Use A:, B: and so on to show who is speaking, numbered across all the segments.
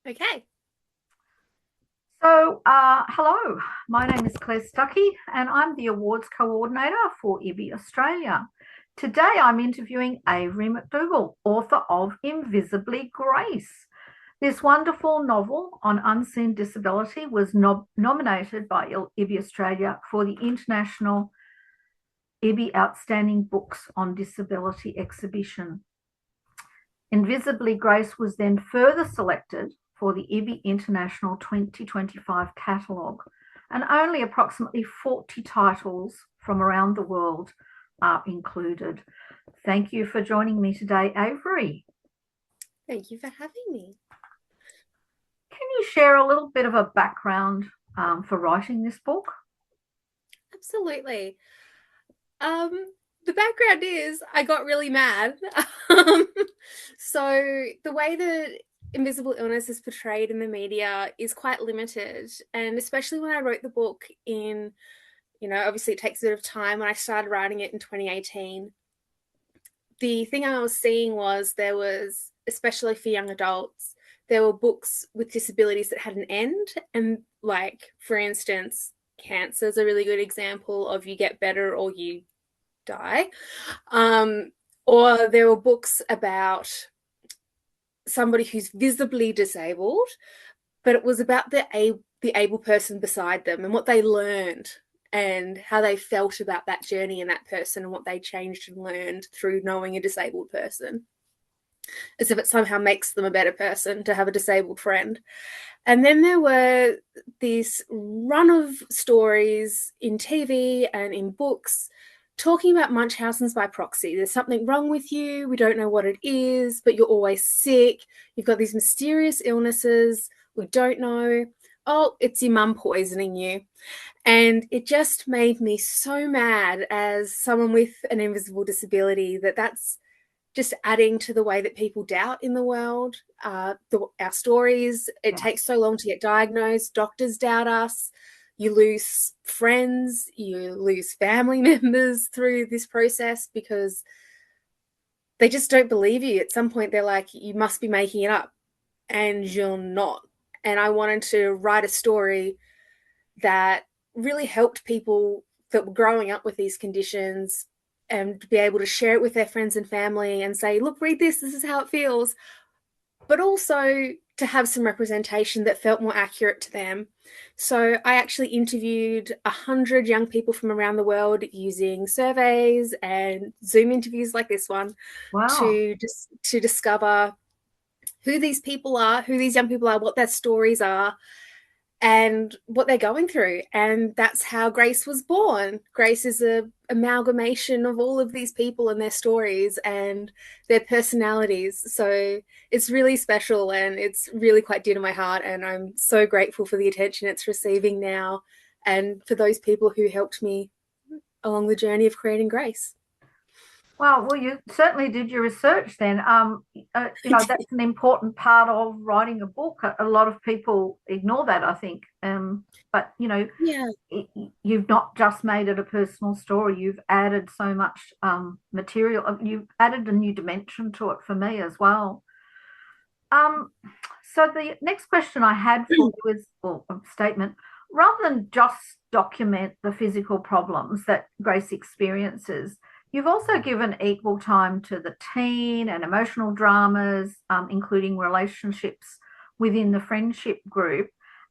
A: Okay.
B: Hello, my name is Claire Stuckey and I'm the Awards Coordinator for IBBY Australia. Today I'm interviewing Avery McDougall, author of Invisibly Grace. This wonderful novel on unseen disability was nominated by IBBY Australia for the International IBBY Outstanding Books on Disability exhibition. Invisibly Grace was then further selected for the IBBY International 2025 catalogue, and only approximately 40 titles from around the world are included. Thank you for joining me today, Avery.
A: Thank you for having me.
B: Can you share a little bit of a background for writing this book?
A: Absolutely. The background is I got really mad. Um, so the way that invisible illness is portrayed in the media is quite limited. And especially when I wrote the book obviously it takes a bit of time. When I started writing it in 2018, the thing I was seeing was there was, especially for young adults, there were books with disabilities that had an end. And like, for instance, cancer is a really good example of you get better or you die. Um, or there were books about somebody who's visibly disabled, but it was about the able person beside them and what they learned and how they felt about that journey and that person and what they changed and learned through knowing a disabled person, as if it somehow makes them a better person to have a disabled friend. And then there were this run of stories in TV and in books talking about Munchausen's by proxy. There's something wrong with you. We don't know what it is, but you're always sick. You've got these mysterious illnesses. We don't know. Oh, it's your mum poisoning you. And it just made me so mad as someone with an invisible disability that that's just adding to the way that people doubt in the world. Our stories, it takes so long to get diagnosed. Doctors doubt us. You lose friends, you lose family members through this process because they just don't believe you. At some point, they're like, you must be making it up, and you're not. And I wanted to write a story that really helped people that were growing up with these conditions and be able to share it with their friends and family and say, look, read this is how it feels, but also to have some representation that felt more accurate to them. So I actually interviewed 100 young people from around the world using surveys and Zoom interviews like this one
B: Wow.
A: to discover who these people are, who these young people are, what their stories are, and what they're going through. And that's how Grace was born. Grace is a amalgamation of all of these people and their stories and their personalities. So it's really special and it's really quite dear to my heart. And I'm so grateful for the attention it's receiving now and for those people who helped me along the journey of creating Grace.
B: Well, you certainly did your research then. That's an important part of writing a book. A lot of people ignore that, I think. But
A: Yeah.
B: you've not just made it a personal story. You've added so much material. You've added a new dimension to it for me as well. Um, so the next question I had for you is, or a statement, rather than just document the physical problems that Grace experiences, you've also given equal time to the teen and emotional dramas, including relationships within the friendship group.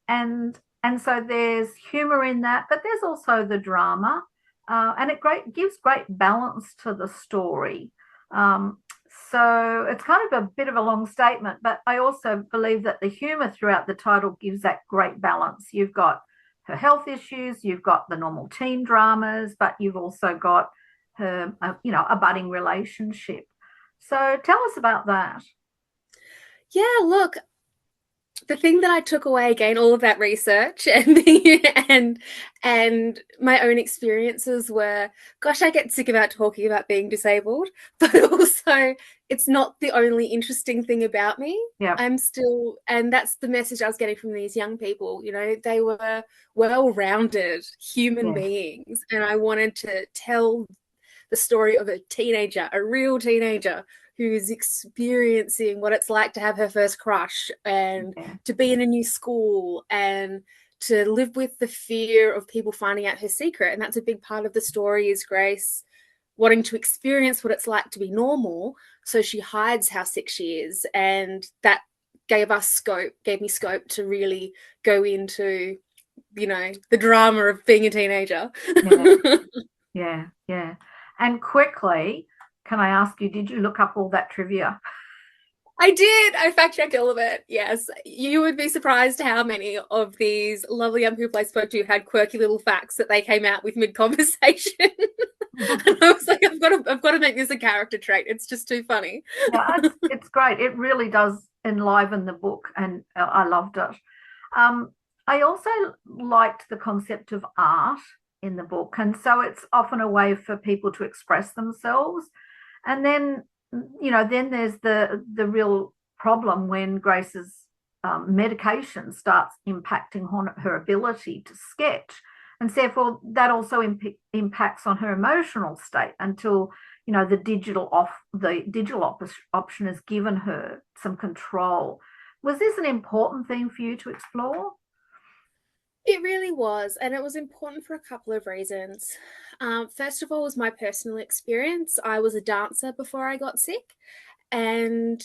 B: And so there's humor in that, but there's also the drama. And it gives great balance to the story. Um, so it's kind of a bit of a long statement, but I also believe that the humour throughout the title gives that great balance. You've got her health issues, you've got the normal teen dramas, but you've also got her, a budding relationship. So tell us about that.
A: Yeah, look, the thing that I took away again, all of that research and and my own experiences were, gosh, I get sick about talking about being disabled, but also it's not the only interesting thing about me.
B: Yeah,
A: I'm still, and that's the message I was getting from these young people. They were well-rounded human
B: yeah,
A: beings, and I wanted to tell the story of a teenager, a real teenager who's experiencing what it's like to have her first crush and
B: Yeah.
A: to be in a new school and to live with the fear of people finding out her secret. And that's a big part of the story, is Grace wanting to experience what it's like to be normal. So she hides how sick she is. And that gave me scope to really go into, the drama of being a teenager.
B: Yeah. Yeah. Yeah. And quickly, can I ask you, did you look up all that trivia?
A: I did. I fact checked all of it. Yes. You would be surprised how many of these lovely young people I spoke to had quirky little facts that they came out with mid conversation. And I was like, I've got to make this a character trait. It's just too funny.
B: Yeah, it's great. It really does enliven the book, and I loved it. Um, I also liked the concept of art in the book, and so it's often a way for people to express themselves. And then, then there's the real problem when Grace's medication starts impacting on her ability to sketch, and therefore that also impacts on her emotional state until the digital option has given her some control. Was this an important thing for you to explore?
A: It really was, and it was important for a couple of reasons. First of all, was my personal experience. I was a dancer before I got sick, and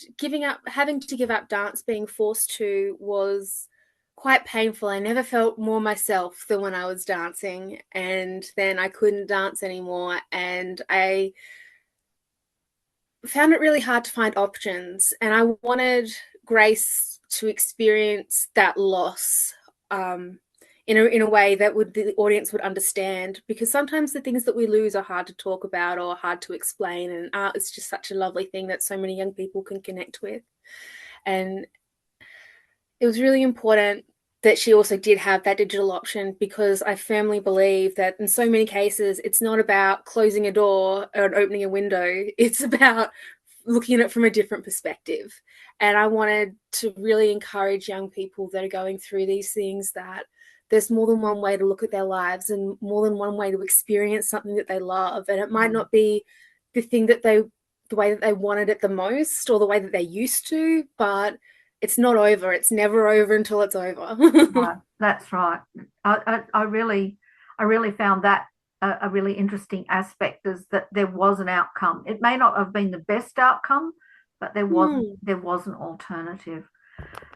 A: having to give up dance, being forced to, was quite painful. I never felt more myself than when I was dancing, and then I couldn't dance anymore, and I found it really hard to find options. And I wanted Grace to experience that loss, in a way that the audience would understand, because sometimes the things that we lose are hard to talk about or hard to explain, and art is just such a lovely thing that so many young people can connect with. And it was really important that she also did have that digital option, because I firmly believe that in so many cases it's not about closing a door or opening a window, it's about looking at it from a different perspective. And I wanted to really encourage young people that are going through these things that there's more than one way to look at their lives and more than one way to experience something that they love. And it might
B: Mm.
A: not be the thing that the way that they wanted it the most or the way that they used to, but it's not over. It's never over until it's over.
B: Right, that's right. I really found that a really interesting aspect, is that there was an outcome. It may not have been the best outcome, but there was
A: Hmm.
B: there was an alternative.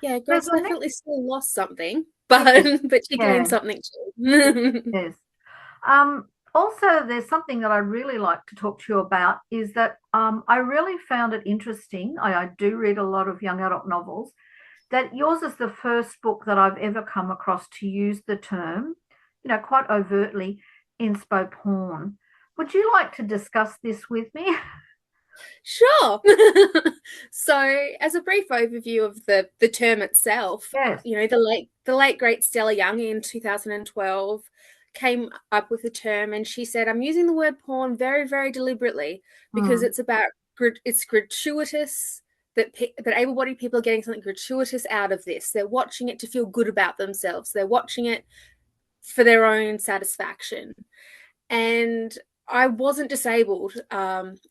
A: Yeah,
B: There's
A: Grace
B: the next,
A: definitely still lost something,
B: yes,
A: but she gained
B: yeah,
A: something too.
B: yes. Also, there's something that I really like to talk to you about, is that I really found it interesting. I do read a lot of young adult novels, that yours is the first book that I've ever come across to use the term, quite overtly, inspo porn. Would you like to discuss this with me?
A: Sure. So, as a brief overview of the term itself,
B: Yes.
A: the late great Stella Young in 2012 came up with the term, and she said, "I'm using the word porn very, very deliberately because
B: Mm,
A: it's gratuitous." That able-bodied people are getting something gratuitous out of this. They're watching it to feel good about themselves. They're watching it for their own satisfaction. And I wasn't disabled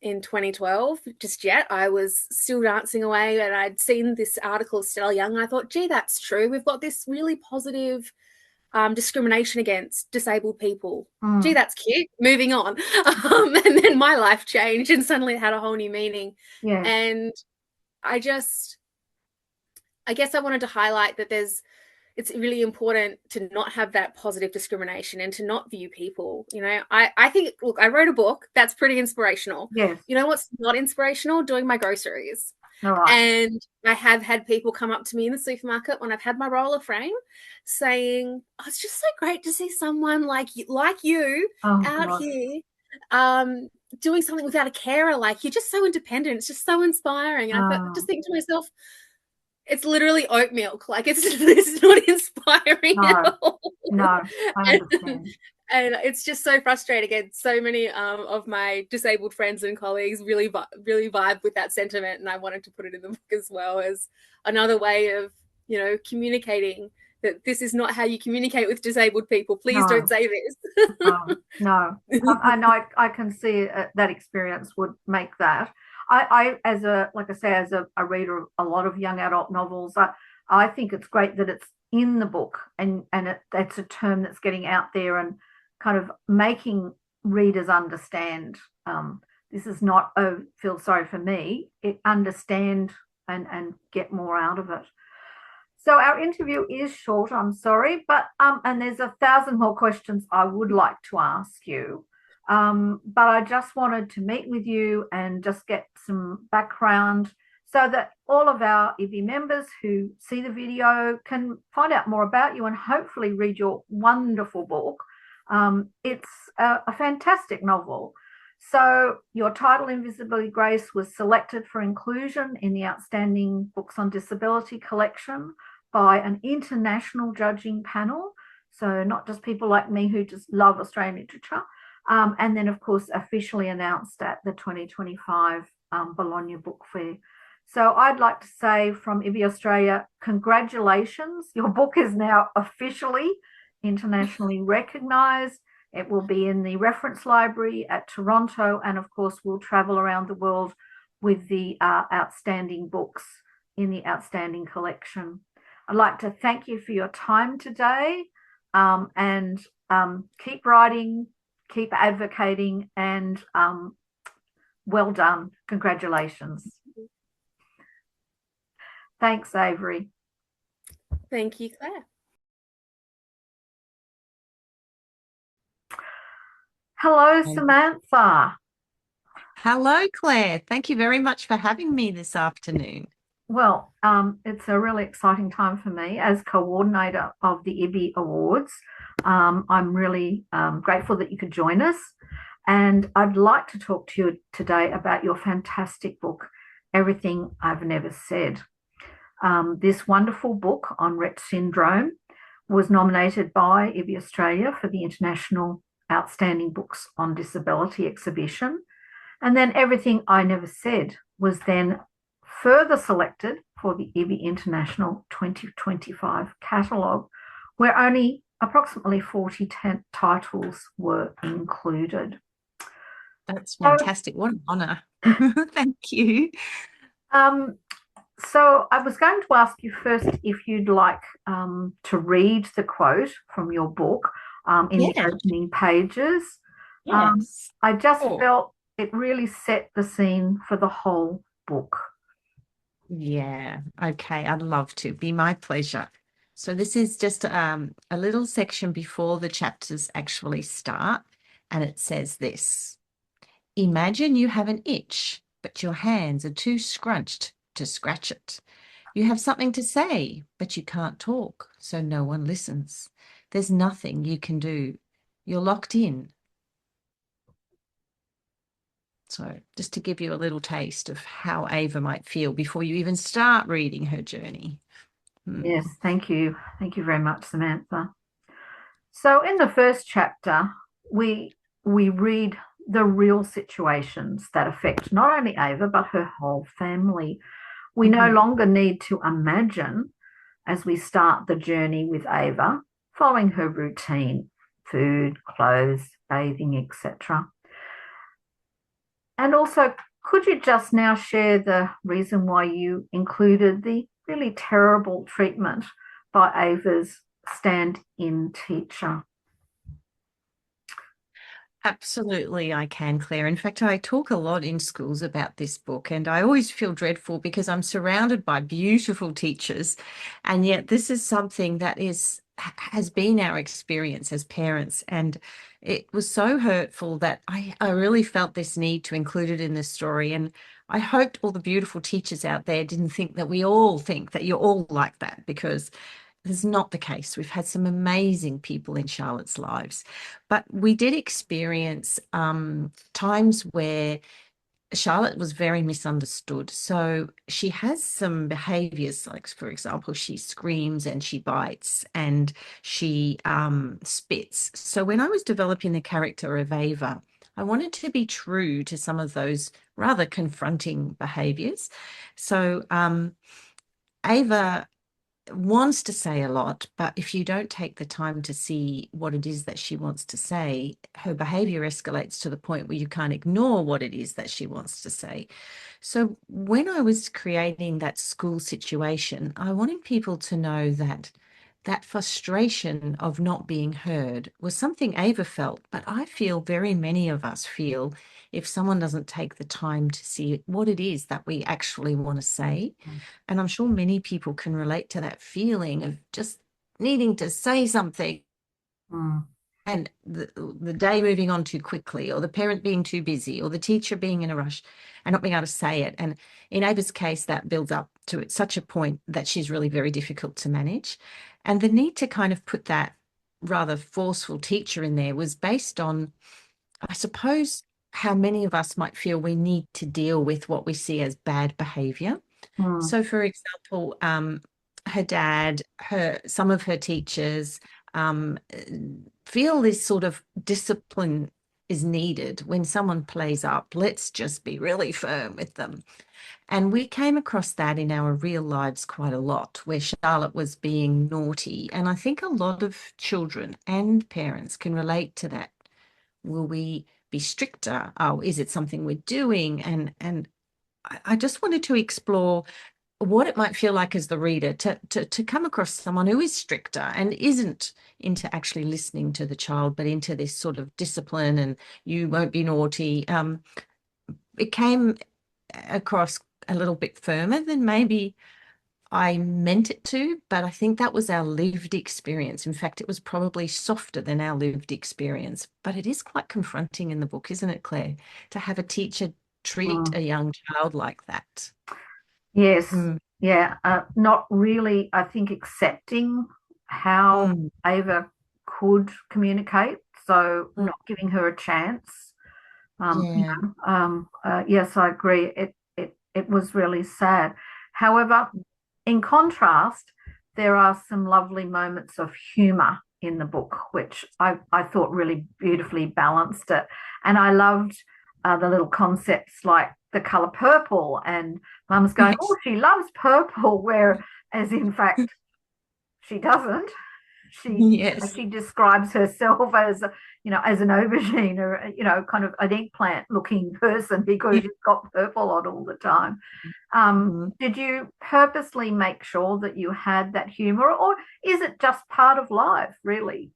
A: in 2012 just yet. I was still dancing away, and I'd seen this article of Stella Young, and I thought, gee, that's true. We've got this really positive discrimination against disabled people. Gee,
B: mm,
A: that's cute. Moving on. And then my life changed, and suddenly it had a whole new meaning.
B: yes.
A: And I guess I wanted to highlight that it's really important to not have that positive discrimination and to not view people. I think, look, I wrote a book that's pretty inspirational.
B: Yes.
A: You know what's not inspirational? Doing my groceries.
B: All right.
A: And I have had people come up to me in the supermarket when I've had my roller frame saying, "Oh, it's just so great to see someone like you
B: Oh
A: out
B: gosh.
A: here um, doing something without a carer. Like, you're just so independent. It's just so inspiring." And just
B: Oh,
A: think to myself, it's literally oat milk. Like, it's not inspiring at
B: no,
A: all.
B: no, I
A: and,
B: understand.
A: and it's just so frustrating. And so many of my disabled friends and colleagues really really vibe with that sentiment, and I wanted to put it in the book as well, as another way of communicating that this is not how you communicate with disabled people. Please don't
B: No,
A: say
B: no, no.
A: this.
B: I know I can see that experience would make that. as a, like I say, as a reader of a lot of young adult novels, I think it's great that it's in the book, and that's a term that's getting out there and kind of making readers understand. This is not, oh, feel sorry for me. It understand and get more out of it. So our interview is short, I'm sorry, but and there's 1,000 more questions I would like to ask you. But I just wanted to meet with you and just get some background so that all of our IBBY members who see the video can find out more about you and hopefully read your wonderful book. It's a fantastic novel. So your title, Invisibility Grace, was selected for inclusion in the Outstanding Books on Disability collection by an international judging panel. So not just people like me who just love Australian literature. And then, of course, officially announced at the 2025 Bologna Book Fair. So I'd like to say from IBBY Australia, congratulations. Your book is now officially internationally recognised. It will be in the reference library at Toronto, and of course, we'll travel around the world with the outstanding books in the outstanding collection. I'd like to thank you for your time today, and keep writing, keep advocating, and well done. Congratulations. Thanks, Avery.
A: Thank you, Claire.
B: Hello, Samantha.
C: Hello, Claire. Thank you very much for having me this afternoon.
B: Well, it's a really exciting time for me as coordinator of the IBBY Awards. I'm really grateful that you could join us. And I'd like to talk to you today about your fantastic book, Everything I've Never Said. This wonderful book on Rett syndrome was nominated by IBBY Australia for the International Outstanding Books on Disability exhibition. And then Everything I Never Said was then further selected for the IBBY International 2025 catalogue, where only approximately 40 titles were included.
C: That's fantastic. What an honour. Thank you.
B: So I was going to ask you first if you'd like to read the quote from your book in the opening pages.
C: Yes.
B: I just felt it really set the scene for the whole book.
C: Yeah. Okay. I'd love to. Be my pleasure. So this is just a little section before the chapters actually start, and it says this. Imagine you have an itch, but your hands are too scrunched to scratch it. You have something to say, but you can't talk, so no one listens. There's nothing you can do. You're locked in. So just to give you a little taste of how Ava might feel before you even start reading her journey.
B: Yes, thank you. Thank you very much, Samantha. So in the first chapter, we read the real situations that affect not only Ava, but her whole family. We no longer need to imagine as we start the journey with Ava, following her routine, food, clothes, bathing, etc. And also, could you just now share the reason why you included the really terrible treatment by Ava's stand-in teacher?
C: Absolutely, I can, Claire. In fact, I talk a lot in schools about this book, and I always feel dreadful because I'm surrounded by beautiful teachers, and yet this is something that has been our experience as parents, and it was so hurtful that I really felt this need to include it in this story. And I hoped all the beautiful teachers out there didn't think that we all think that you're all like that, because this is not the case. We've had some amazing people in Charlotte's lives, but we did experience times where Charlotte was very misunderstood. So she has some behaviors, like, for example, she screams and she bites and she spits. So when I was developing the character of Ava, I wanted to be true to some of those rather confronting behaviors. So Ava wants to say a lot, but if you don't take the time to see what it is that she wants to say, her behavior escalates to the point where you can't ignore what it is that she wants to say. So when I was creating that school situation, I wanted people to know that that frustration of not being heard was something Ava felt, but I feel very many of us feel if someone doesn't take the time to see what it is that we actually want to say. And I'm sure many people can relate to that feeling of just needing to say something
B: Mm.
C: and the day moving on too quickly, or the parent being too busy, or the teacher being in a rush and not being able to say it. And in Ava's case, that builds up to such a point that she's really very difficult to manage. And the need to kind of put that rather forceful teacher in there was based on, I suppose, how many of us might feel we need to deal with what we see as bad behavior.
B: Mm.
C: So, for example, her dad, some of her teachers um, feel this sort of discipline is needed when someone plays up. Let's just be really firm with them. And we came across that in our real lives quite a lot, where Charlotte was being naughty. And I think a lot of children and parents can relate to that. Will we be stricter? Oh, is it something we're doing? And I just wanted to explore what it might feel like as the reader to come across someone who is stricter and isn't into actually listening to the child, but into this sort of discipline and you won't be naughty. It came across a little bit firmer than maybe I meant it to, but I think that was our lived experience. In fact, it was probably softer than our lived experience, but it is quite confronting in the book, isn't it, Claire, to have a teacher treat
B: Mm.
C: a young child like that.
B: Yes,
C: Mm,
B: yeah, not really, I think, accepting how
C: mm,
B: Ava could communicate, so
C: mm.
B: not giving her a chance.
C: Yeah.
B: Yes, I agree. It was really sad. However, in contrast, there are some lovely moments of humour in the book, which I thought really beautifully balanced it. And I loved the little concepts like the colour purple, and Mum's going,
C: Yes.
B: "Oh, she loves purple," whereas in fact she doesn't. she
C: Yes.
B: she describes herself as as an aubergine, or kind of an eggplant looking person, because she's got purple on all the time.
C: Mm.
B: Did you purposely make sure that you had that humor, or is it just part of life, really?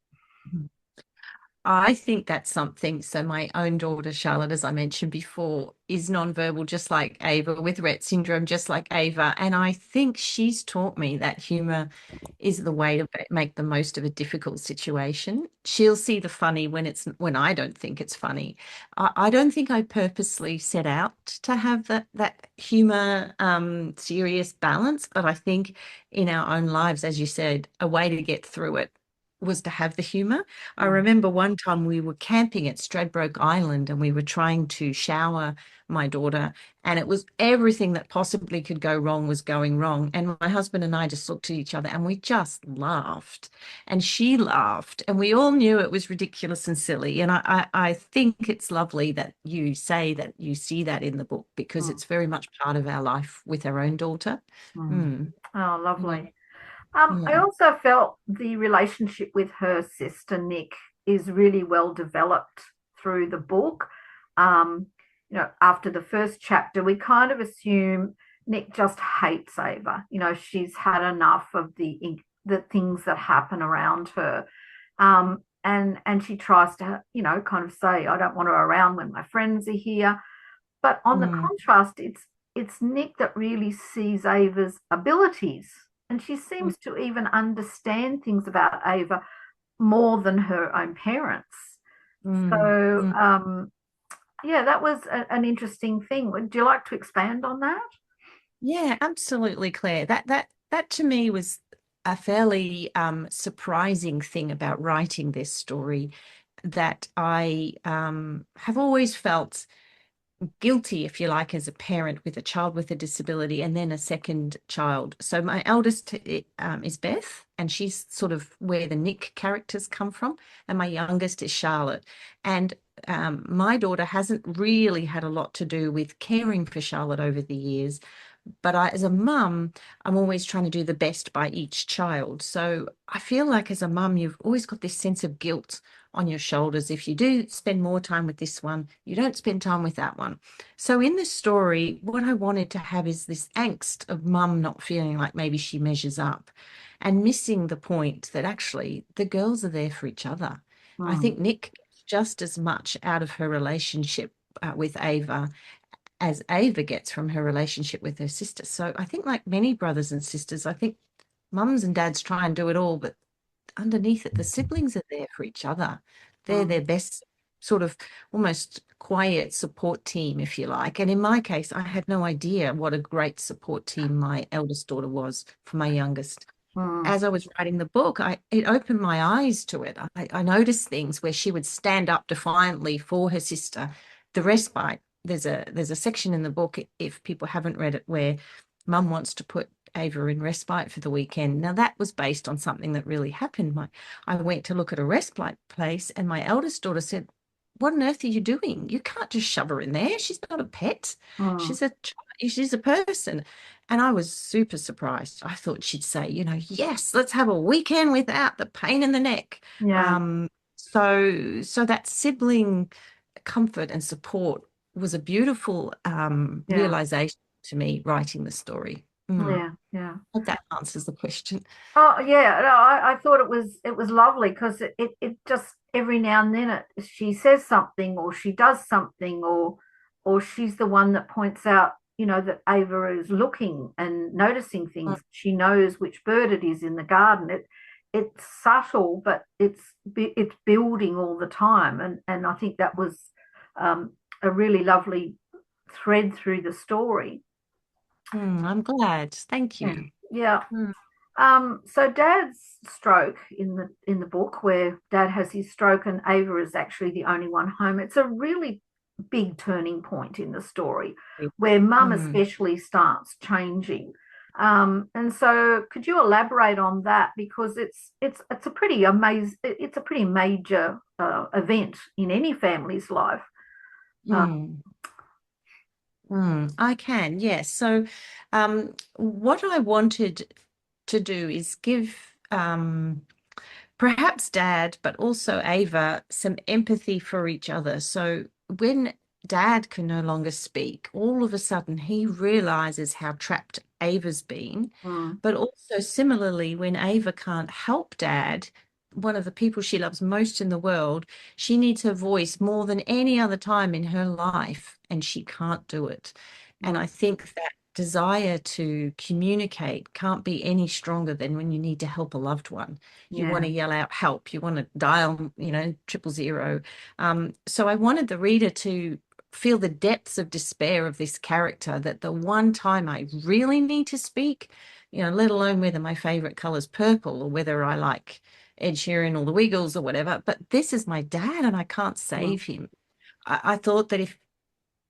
C: I think that's something. So my own daughter, Charlotte, as I mentioned before, is nonverbal, just like Ava, with Rett syndrome, just like Ava. And I think she's taught me that humor is the way to make the most of a difficult situation. She'll see the funny when I don't think it's funny. I don't think I purposely set out to have that humor, serious balance, but I think in our own lives, as you said, a way to get through it was to have the humor. I
B: Mm,
C: remember one time we were camping at Stradbroke Island and we were trying to shower my daughter, and it was everything that possibly could go wrong was going wrong. And my husband and I just looked at each other and we just laughed. And she laughed, and we all knew it was ridiculous and silly. And I think it's lovely that you say that you see that in the book because
B: mm,
C: it's very much part of our life with our own daughter.
B: mm.
C: Mm,
B: Oh,
C: yeah,
B: lovely. I
C: yeah.
B: also felt the relationship with her sister Nick is really well developed through the book. Um, after the first chapter, we kind of assume Nick just hates Ava. She's had enough of the things that happen around her. And she tries to, kind of say, "I don't want her around when my friends are here." But on the
C: Mm,
B: contrast, it's Nick that really sees Ava's abilities, and she
C: mm,
B: seems to even understand things about Ava more than her own parents.
C: mm,
B: So,
C: mm.
B: yeah, that was an interesting thing. Would you like to expand on that?
C: Yeah, absolutely, Claire. That to me was a fairly surprising thing about writing this story that I have always felt guilty, if you like, as a parent with a child with a disability and then a second child. So my eldest is Beth, and she's sort of where the Nick characters come from, and my youngest is Charlotte. And my daughter hasn't really had a lot to do with caring for Charlotte over the years, But as a mum, I'm always trying to do the best by each child. So I feel like as a mum, you've always got this sense of guilt on your shoulders. If you do spend more time with this one, you don't spend time with that one. So in this story, what I wanted to have is this angst of mum not feeling like maybe she measures up and missing the point that actually the girls are there for each other. I
B: Mm,
C: think Nick gets just as much out of her relationship with Ava as Ava gets from her relationship with her sister. So I think, like many brothers and sisters, I think mums and dads try and do it all, but underneath it, the siblings are there for each other. They're
B: mm,
C: their best sort of almost quiet support team, if you like. And in my case, I had no idea what a great support team my eldest daughter was for my youngest.
B: mm,
C: As I was writing the book, it opened my eyes to it. I noticed things where she would stand up defiantly for her sister. The respite. There's a section in the book, if people haven't read it, where Mum wants to put Ava in respite for the weekend. Now that was based on something that really happened. I went to look at a respite place, and my eldest daughter said, "What on earth are you doing? You can't just shove her in there. She's not a pet.
B: mm.
C: She's a person." And I was super surprised. I thought she'd say, yes, let's have a weekend without the pain in the neck.
B: Yeah,
C: So that sibling comfort and support was a beautiful
B: yeah,
C: realization to me writing the story.
B: yeah, yeah.
C: Hope that answers the question.
B: Oh yeah, no, I thought it was lovely because it just every now and then she says something or she does something or she's the one that points out, that Ava is looking and noticing
C: Mm,
B: things. She knows which bird it is in the garden. It's subtle, but it's building all the time, and I think that was um, a really lovely thread through the story.
C: I'm glad. Thank
B: Yeah,
C: you.
B: yeah.
C: Mm,
B: So Dad's stroke in the book, where Dad has his stroke and Ava is actually the only one home. It's a really big turning point in the story, where Mum
C: mm.
B: especially starts changing. And so, could you elaborate on that because it's a pretty major event in any family's life. Uh,
C: Mm. I can, yes. So, what I wanted to do is give perhaps Dad, but also Ava, some empathy for each other. So, when Dad can no longer speak, all of a sudden he realizes how trapped Ava's been.
B: mm,
C: But also, similarly, when Ava can't help Dad, one of the people she loves most in the world, she needs her voice more than any other time in her life, and she can't do it. And
B: mm,
C: I think that desire to communicate can't be any stronger than when you need to help a loved one. You want
B: yeah,
C: to yell out help, you want to dial, 000. So I wanted the reader to feel the depths of despair of this character, that the one time I really need to speak, let alone whether my favorite color is purple or whether I like Ed Sheeran or the Wiggles or whatever, but this is my dad and I can't
B: mm,
C: save him. I thought that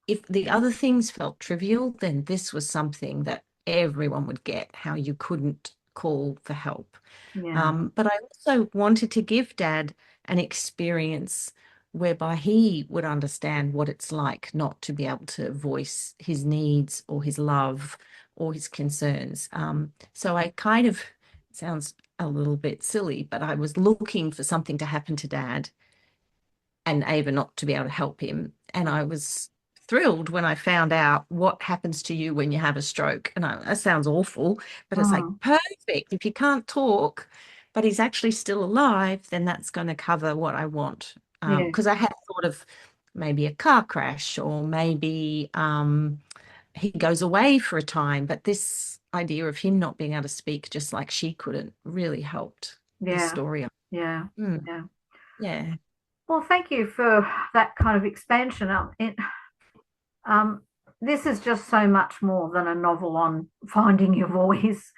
C: if the other things felt trivial, then this was something that everyone would get, how you couldn't call for help.
B: yeah,
C: But I also wanted to give Dad an experience whereby he would understand what it's like not to be able to voice his needs or his love or his concerns. So I kind of, sounds a little bit silly, but I was looking for something to happen to Dad and Ava not to be able to help him. And I was thrilled when I found out what happens to you when you have a stroke. And that sounds awful, but it's like
B: mm,
C: perfect. If you can't talk, but he's actually still alive, then that's going to cover what I want.
B: yeah,
C: Because I had thought of maybe a car crash or maybe he goes away for a time, but this idea of him not being able to speak just like she couldn't really helped the
B: yeah,
C: story.
B: yeah,
C: Mm,
B: yeah.
C: yeah,
B: Well, thank you for that kind of expansion. Um, this is just so much more than a novel on finding your voice,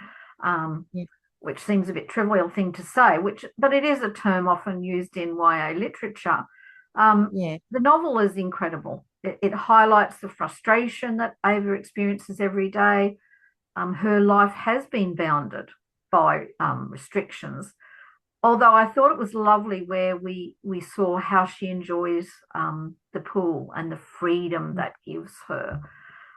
B: um,
C: yeah,
B: which seems a bit trivial thing to say, but it is a term often used in YA literature.
C: yeah.
B: The novel is incredible. It highlights the frustration that Ava experiences every day. Her life has been bounded by restrictions, although I thought it was lovely where we saw how she enjoys the pool and the freedom that gives her.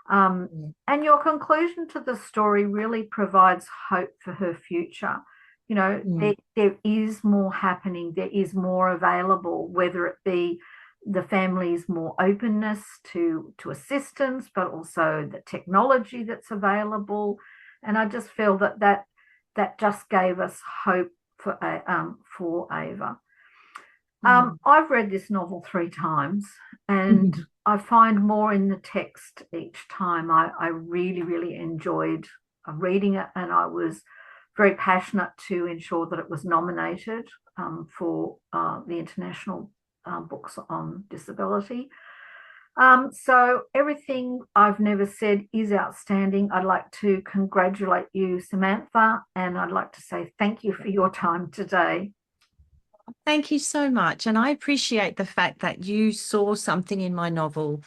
B: And your conclusion to the story really provides hope for her future. You know, there is more happening, there is more available, whether it be the family's more openness to assistance, but also the technology that's available. And I just feel that just gave us hope for Ava. I've read this novel 3 times, and I find more in the text each time. I really, really enjoyed reading it, and I was very passionate to ensure that it was nominated for the International Books on Disability. So everything I've never said is outstanding. I'd like to congratulate you, Samantha, and I'd like to say thank you for your time today.
C: Thank you so much. And I appreciate the fact that you saw something in my novel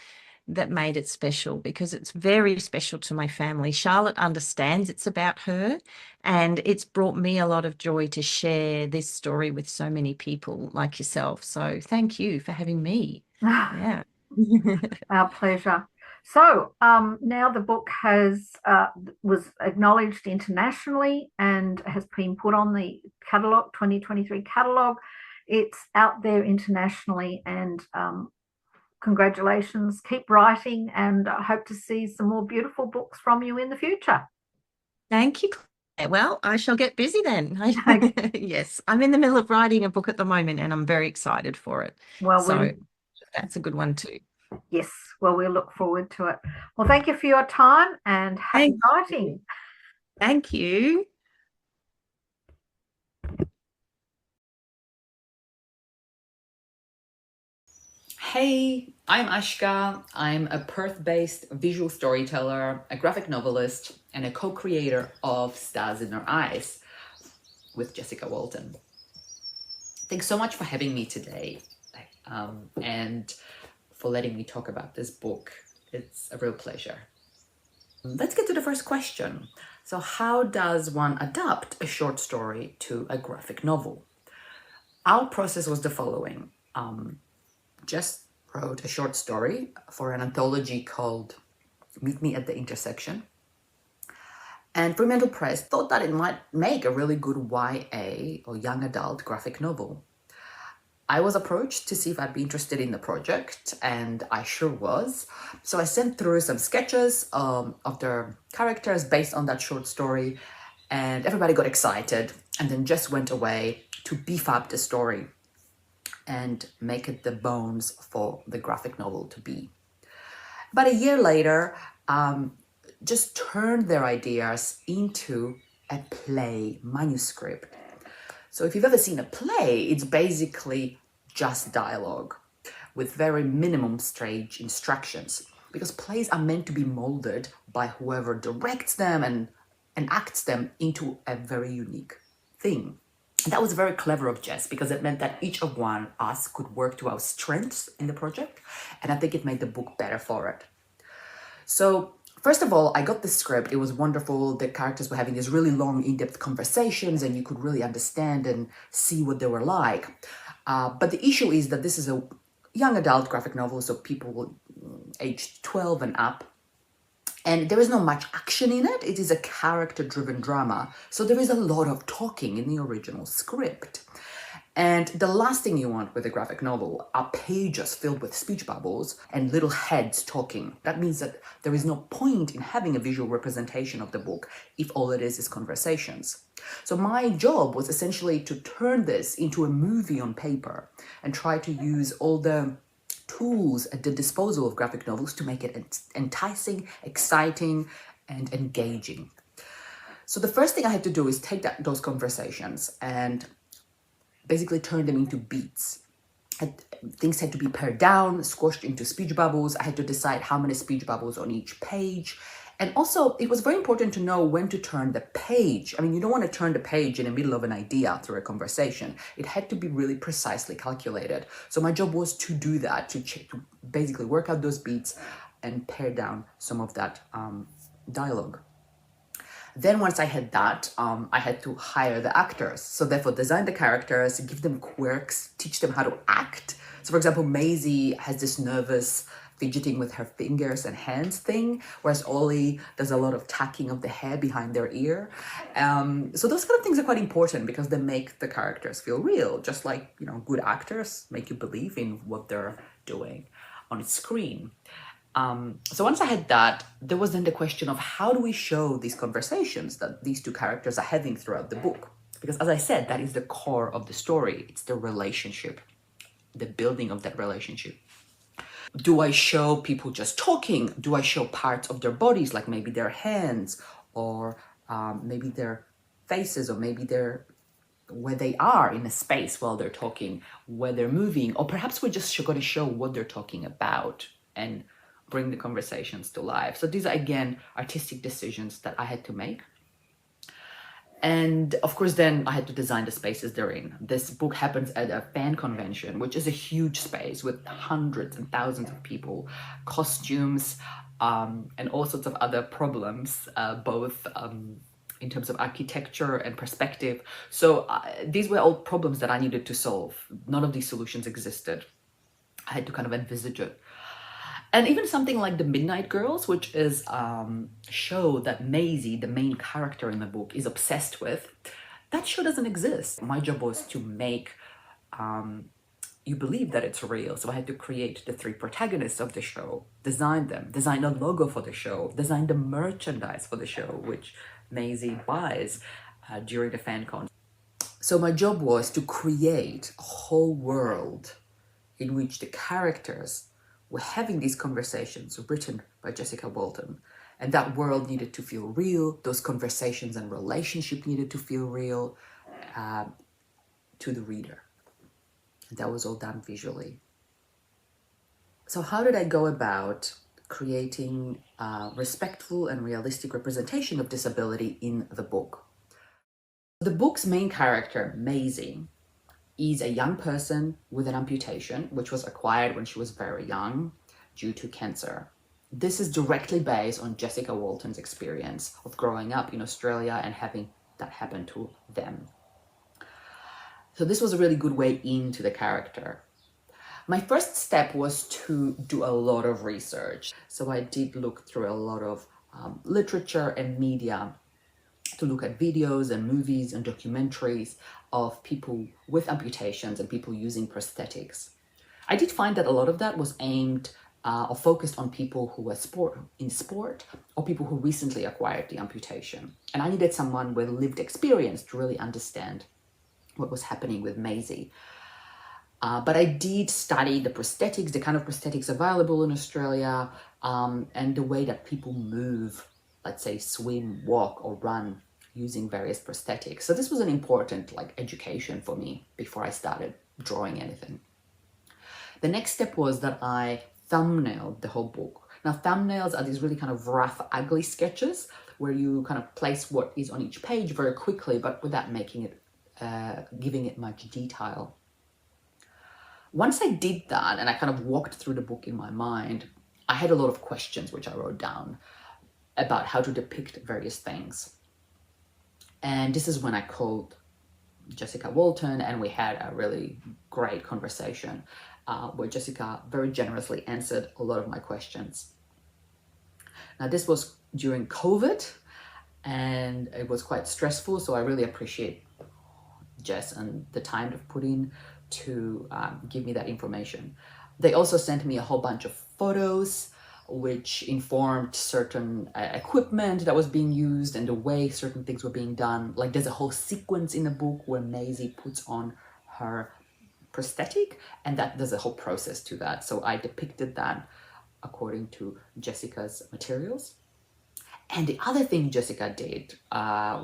C: that made it special, because it's very special to my family. Charlotte understands it's about her, and it's brought me a lot of joy to share this story with so many people like yourself. So thank you for having me. Yeah.
B: Our pleasure. So now the book was acknowledged internationally and has been put on the catalogue, 2023 catalogue. It's out there internationally, and congratulations. Keep writing, and I hope to see some more beautiful books from you in the future.
C: Thank you, Claire. Well, I shall get busy then. Yes, I'm in the middle of writing a book at the moment, and I'm very excited for it.
B: Well,
C: So that's a good one too.
B: Yes, well, we'll look forward to it. Well, thank you for your time, and happy writing.
C: Thank you.
D: Hey, I'm Ashka. I'm a Perth-based visual storyteller, a graphic novelist, and a co-creator of Stars in Our Eyes with Jessica Walton. Thanks so much for having me today, and for letting me talk about this book. It's a real pleasure. Let's get to the first question. So how does one adapt a short story to a graphic novel? Our process was the following. Just wrote a short story for an anthology called Meet Me at the Intersection. And Fremantle Press thought that it might make a really good YA or young adult graphic novel. I was approached to see if I'd be interested in the project, and I sure was. So I sent through some sketches of the characters based on that short story, and everybody got excited and then just went away to beef up the story and make it the bones for the graphic novel to be. About a year later, just turned their ideas into a play manuscript. So if you've ever seen a play, it's basically just dialogue with very minimum stage instructions, because plays are meant to be molded by whoever directs them and acts them into a very unique thing. And that was very clever of Jess, because it meant that each of us could work to our strengths in the project, and I think it made the book better for it. So first of all, I got the script. It was wonderful. The characters were having these really long, in-depth conversations, and you could really understand and see what they were like. But the issue is that this is a young adult graphic novel, so people aged 12 and up. And there is not much action in it. It is a character-driven drama. So there is a lot of talking in the original script. And the last thing you want with a graphic novel are pages filled with speech bubbles and little heads talking. That means that there is no point in having a visual representation of the book if all it is conversations. So my job was essentially to turn this into a movie on paper and try to use all the tools at the disposal of graphic novels to make it enticing, exciting, and engaging. So the first thing I had to do is take those conversations and basically turn them into beats. Things had to be pared down, squashed into speech bubbles. I had to decide how many speech bubbles on each page. And also, it was very important to know when to turn the page. I mean, you don't want to turn the page in the middle of an idea through a conversation. It had to be really precisely calculated. So my job was to do that, to basically work out those beats and pare down some of that dialogue. Then once I had that, I had to hire the actors. So therefore design the characters, give them quirks, teach them how to act. So for example, Maisie has this nervous fidgeting with her fingers and hands thing, whereas Ollie does a lot of tucking of the hair behind their ear. So those kind of things are quite important because they make the characters feel real, just like, you know, good actors make you believe in what they're doing on screen. So once I had that, there was then the question of how do we show these conversations that these two characters are having throughout the book? Because as I said, that is the core of the story. It's the relationship, the building of that relationship. Do I show people just talking? Do I show parts of their bodies, like maybe their hands, or maybe their faces, or maybe their where they are in a space while they're talking, where they're moving, or perhaps we're just going to show what they're talking about and bring the conversations to life. So these are, again, artistic decisions that I had to make. And of course, then I had to design the spaces they're in. This book happens at a fan convention, which is a huge space with hundreds and thousands of people, costumes, and all sorts of other problems, both in terms of architecture and perspective. So these were all problems that I needed to solve. None of these solutions existed. I had to kind of envisage it. And even something like The Midnight Girls, which is a show that Maisie, the main character in the book, is obsessed with, that show doesn't exist. My job was to make you believe that it's real. So I had to create the three protagonists of the show, design them, design a logo for the show, design the merchandise for the show, which Maisie buys during the fan con. So my job was to create a whole world in which the characters were having these conversations written by Jessica Walton. And that world needed to feel real. Those conversations and relationship needed to feel real to the reader. And that was all done visually. So how did I go about creating a respectful and realistic representation of disability in the book? The book's main character, Maisie, is a young person with an amputation, which was acquired when she was very young due to cancer. This is directly based on Jessica Walton's experience of growing up in Australia and having that happen to them. So this was a really good way into the character. My first step was to do a lot of research. So I did look through a lot of literature and media to look at videos and movies and documentaries of people with amputations and people using prosthetics. I did find that a lot of that was aimed or focused on people who were in sport or people who recently acquired the amputation. And I needed someone with lived experience to really understand what was happening with Maisie. But I did study the prosthetics, the kind of prosthetics available in Australia, and the way that people move, let's say swim, walk, or run using various prosthetics. So this was an important education for me before I started drawing anything. The next step was that I thumbnailed the whole book. Now thumbnails are these really kind of rough, ugly sketches where you kind of place what is on each page very quickly, but without making it, giving it much detail. Once I did that and I kind of walked through the book in my mind, I had a lot of questions which I wrote down about how to depict various things. And this is when I called Jessica Walton and we had a really great conversation where Jessica very generously answered a lot of my questions. Now this was during COVID and it was quite stressful, so I really appreciate Jess and the time they've put in to give me that information. They also sent me a whole bunch of photos which informed certain equipment that was being used and the way certain things were being done. Like there's a whole sequence in the book where Maisie puts on her prosthetic and that there's a whole process to that. So I depicted that according to Jessica's materials. And the other thing Jessica did,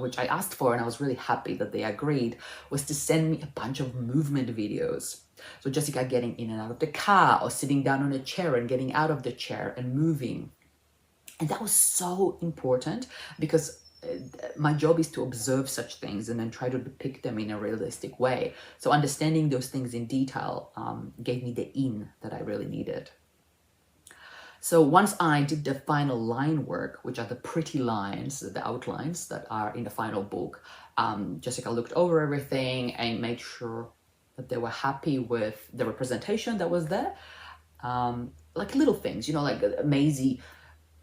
D: which I asked for and I was really happy that they agreed, was to send me a bunch of movement videos. So Jessica getting in and out of the car or sitting down on a chair and getting out of the chair and moving. And that was so important because my job is to observe such things and then try to depict them in a realistic way. So understanding those things in detail gave me the in that I really needed. So once I did the final line work, which are the pretty lines, the outlines that are in the final book, Jessica looked over everything and made sure that they were happy with the representation that was there. like little things, you know, like Maisie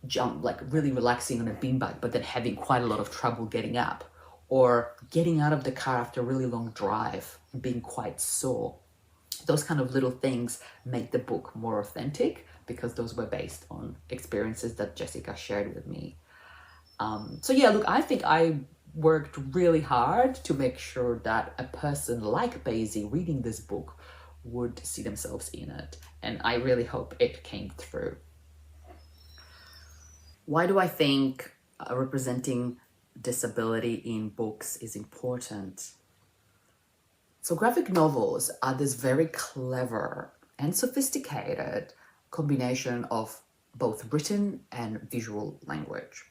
D: jump, like really relaxing on a beanbag, but then having quite a lot of trouble getting up, or getting out of the car after a really long drive and being quite sore. Those kind of little things make the book more authentic because those were based on experiences that Jessica shared with me. So yeah, look, I think I worked really hard to make sure that a person like Maisie reading this book would see themselves in it. And I really hope it came through. Why do I think representing disability in books is important? So graphic novels are this very clever and sophisticated combination of both written and visual language.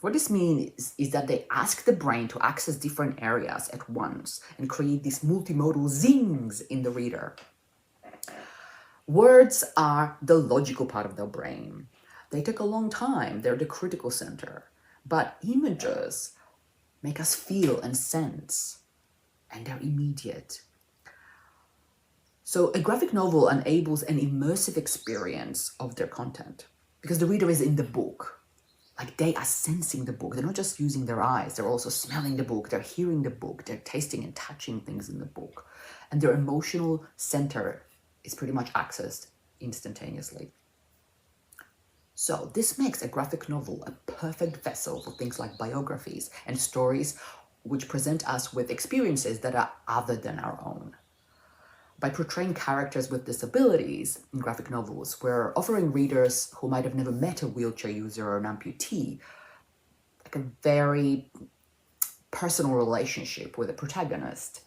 D: What this means is that they ask the brain to access different areas at once and create these multimodal zings in the reader. Words are the logical part of the brain. They take a long time, they're the critical center. But images make us feel and sense, and they're immediate. So a graphic novel enables an immersive experience of their content because the reader is in the book. Like they are sensing the book. They're not just using their eyes, they're also smelling the book, they're hearing the book, they're tasting and touching things in the book. And their emotional center is pretty much accessed instantaneously. So this makes a graphic novel a perfect vessel for things like biographies and stories which present us with experiences that are other than our own. By portraying characters with disabilities in graphic novels, we're offering readers who might have never met a wheelchair user or an amputee like a very personal relationship with a protagonist.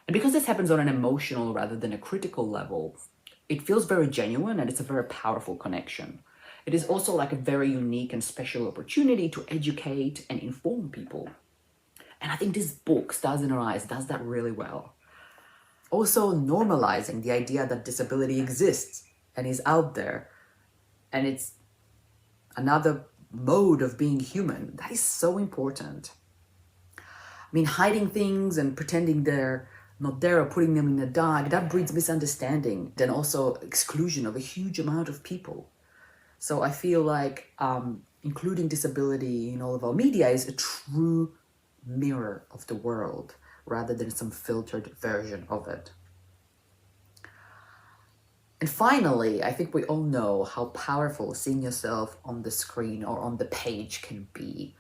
D: And because this happens on an emotional rather than a critical level, it feels very genuine and it's a very powerful connection. It is also like a very unique and special opportunity to educate and inform people. And I think this book, Stars in Our Eyes, does that really well. Also normalizing the idea that disability exists and is out there, and it's another mode of being human. That is so important. I mean, hiding things and pretending they're not there or putting them in the dark, that breeds misunderstanding, then also exclusion of a huge amount of people. So I feel like including disability in all of our media is a true mirror of the world rather than some filtered version of it. And finally, I think we all know how powerful seeing yourself on the screen or on the page can be.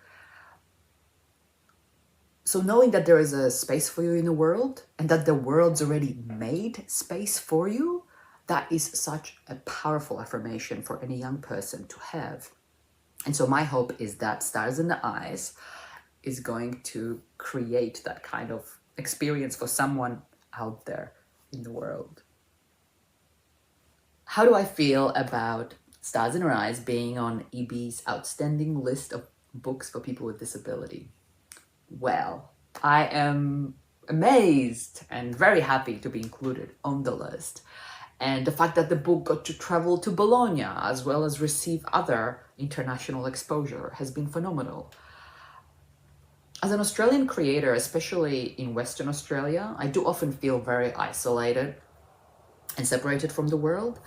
D: So knowing that there is a space for you in the world and that the world's already made space for you, that is such a powerful affirmation for any young person to have. And so my hope is that Stars in the Eyes is going to create that kind of experience for someone out there in the world. How do I feel about Stars in Our Eyes being on IBBY's outstanding list of books for people with disability? Well, I am amazed and very happy to be included on the list. And the fact that the book got to travel to Bologna as well as receive other international exposure has been phenomenal. As an Australian creator, especially in Western Australia, I do often feel very isolated and separated from the world.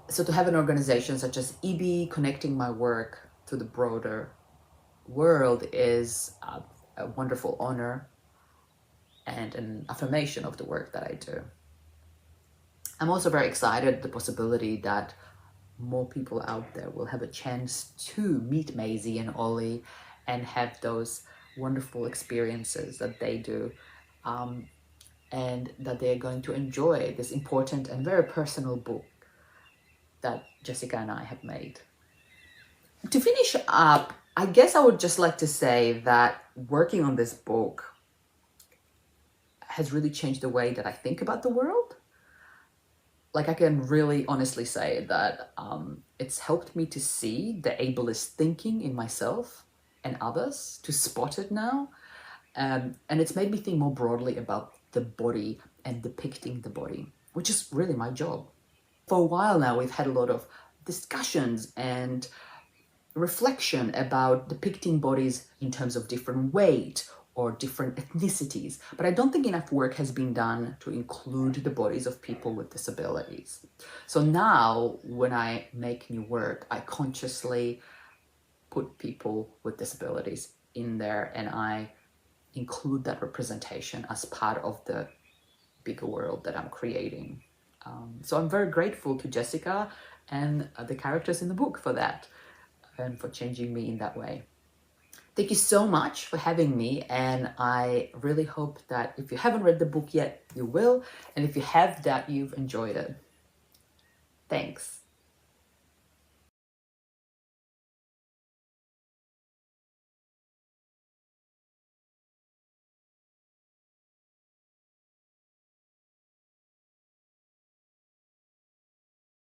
D: So to have an organization such as IBBY connecting my work to the broader world is a wonderful honor and an affirmation of the work that I do. I'm also very excited the possibility that more people out there will have a chance to meet Maisie and Ollie and have those wonderful experiences that they do, and that they're going to enjoy this important and very personal book that Jessica and I have made. To finish up, I guess I would just like to say that working on this book has really changed the way that I think about the world. Like I can really honestly say that it's helped me to see the ableist thinking in myself and others, to spot it now. And it's made me think more broadly about the body and depicting the body, which is really my job. For a while now, we've had a lot of discussions and reflection about depicting bodies in terms of different weight or different ethnicities, but I don't think enough work has been done to include the bodies of people with disabilities. So now when I make new work, I consciously put people with disabilities in there, and I include that representation as part of the bigger world that I'm creating. So I'm very grateful to Jessica and the characters in the book for that, and for changing me in that way. Thank you so much for having me, and I really hope that if you haven't read the book yet, you will, and if you have, that you've enjoyed it. Thanks.